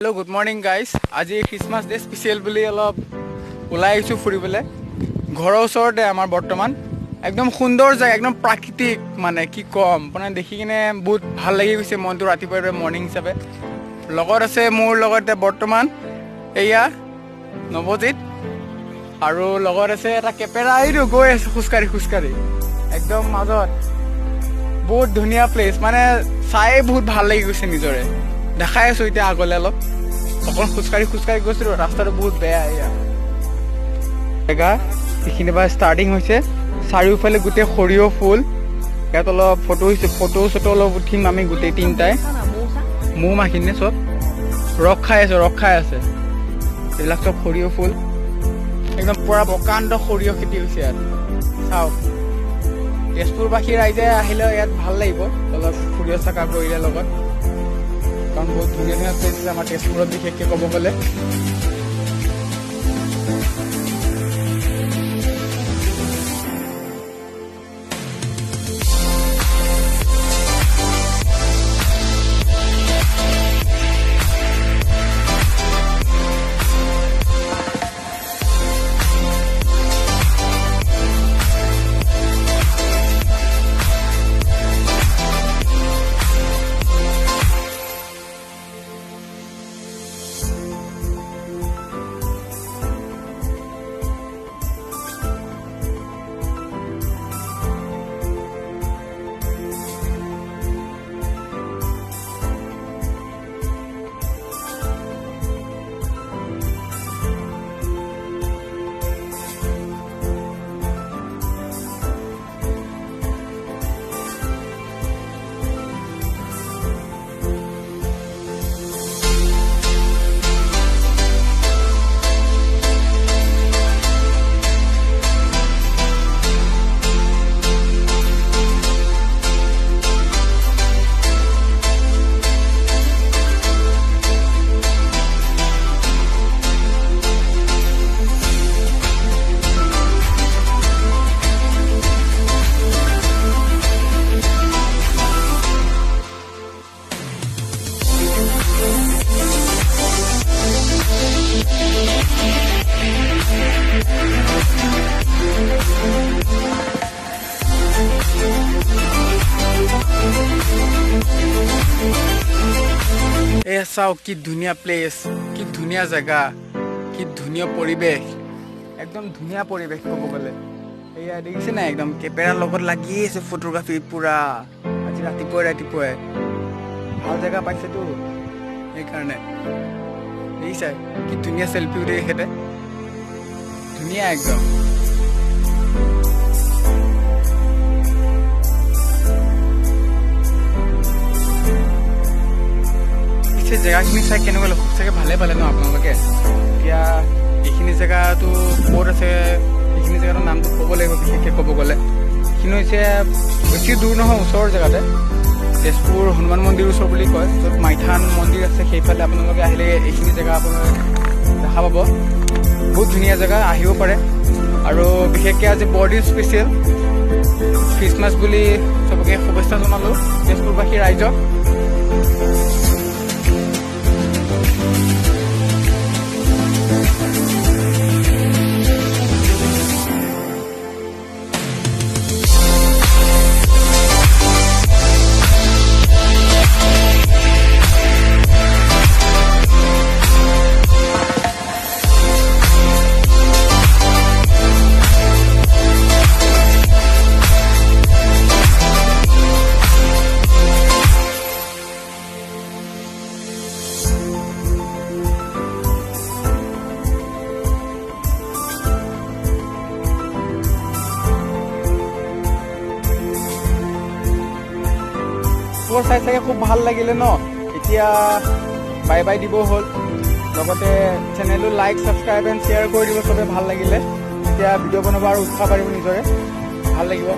hello good morning guys आज Christmas day special बुली अलप alloy आइछु फुरिबले घৰৰ ওচৰতে আমাৰ বৰ্তমান একদম সুন্দৰ জায়গা একদম প্ৰাকৃতিক মানে কি কম মানে দেখি কিনে বহুত ভাল লাগি গৈছে মনটো ৰাতিপুৱাৰ মৰ্নিং হিচাপে লগত আছে মোৰ লগতে বৰ্তমান এয়া নৱজিত আৰু লগত আছে এটা কেপেৰা আইৰো গৈ আছে খুস্কাৰি একদম মাজত বহুত ধুনীয়া প্লেস মানে চাই বহুত ভাল লাগি গৈছে নিজৰে দেখাই আছো এতিয়া আগলে অলপ অকল খুস্কাৰি গৈছিলো ৰাস্তাটো বহুত বেয়া এয়া জেগা এইখিনি বা ষ্টাৰ্টিং হৈছে চাৰিওফালে গোটেই সৰিয়হ ফুল ইয়াত অলপ ফটো অলপ উঠিম আমি গোটেই তিনিটাই মৌ মাখিনে চব ৰস খাই আছে এইবিলাক চব সৰিয়হ ফুল একদম পুৰা প্ৰকাণ্ড সৰিয়হ খেতি হৈছে ইয়াত চাওক তেজপুৰবাসী ৰাইজে আহিলে ইয়াত ভাল লাগিব অলপ সৰিয়হ চাকা কৰিলে লগত কাৰণ বহুত ধুনীয়া প্লেচ আছে আমাৰ তেজপুৰত বিশেষকৈ ক'ব গ'লে চাওক কি ধুনীয়া প্লেচ কি ধুনীয়া জেগা কি ধুনীয়া পৰিৱেশ একদম ধুনীয়া পৰিৱেশ ক'ব গ'লে এয়া দেখিছে নাই একদম কেমেৰাৰ লগত লাগি আছে ফটোগ্ৰাফি পুৰা আজি ৰাতিপুৱাই ভাল জেগা পাইছেতো সেইকাৰণে দেখিছে কি ধুনীয়া চেল্ফি উঠে এখেতে ধুনীয়া একদম জেগাখিনি চাই কেনেকুৱা লাগে চাগে ভালে পালে ন আপোনালোকে এতিয়া এইখিনি জেগাটো ক'ত আছে এইখিনি জেগাটোৰ নামটো ক'ব লাগিব বিশেষকৈ ক'ব গ'লে এইখিনি হৈছে বেছি দূৰ নহয় ওচৰৰ জেগাতে তেজপুৰ হনুমান মন্দিৰ ওচৰ বুলি কয় য'ত মাইথান মন্দিৰ আছে সেইফালে আপোনালোকে আহিলে এইখিনি জেগা আপোনালোকে দেখা পাব বহুত ধুনীয়া জেগা আহিব পাৰে আৰু বিশেষকৈ আজি বৰদিন স্পেচিয়েল খ্ৰীষ্টমাছ বুলি চবকে শুভেচ্ছা জনালোঁ তেজপুৰবাসী ৰাইজক চাই চাগে খুব ভাল লাগিলে ন এতিয়া বাই দিব হ'ল লগতে চেনেলটো লাইক ছাবস্ক্ৰাইব এণ্ড শ্বেয়াৰ কৰি দিব চবে ভাল লাগিলে এতিয়া ভিডিঅ' বনাব আৰু উৎসাহ পাৰিব নিজৰে ভাল লাগিব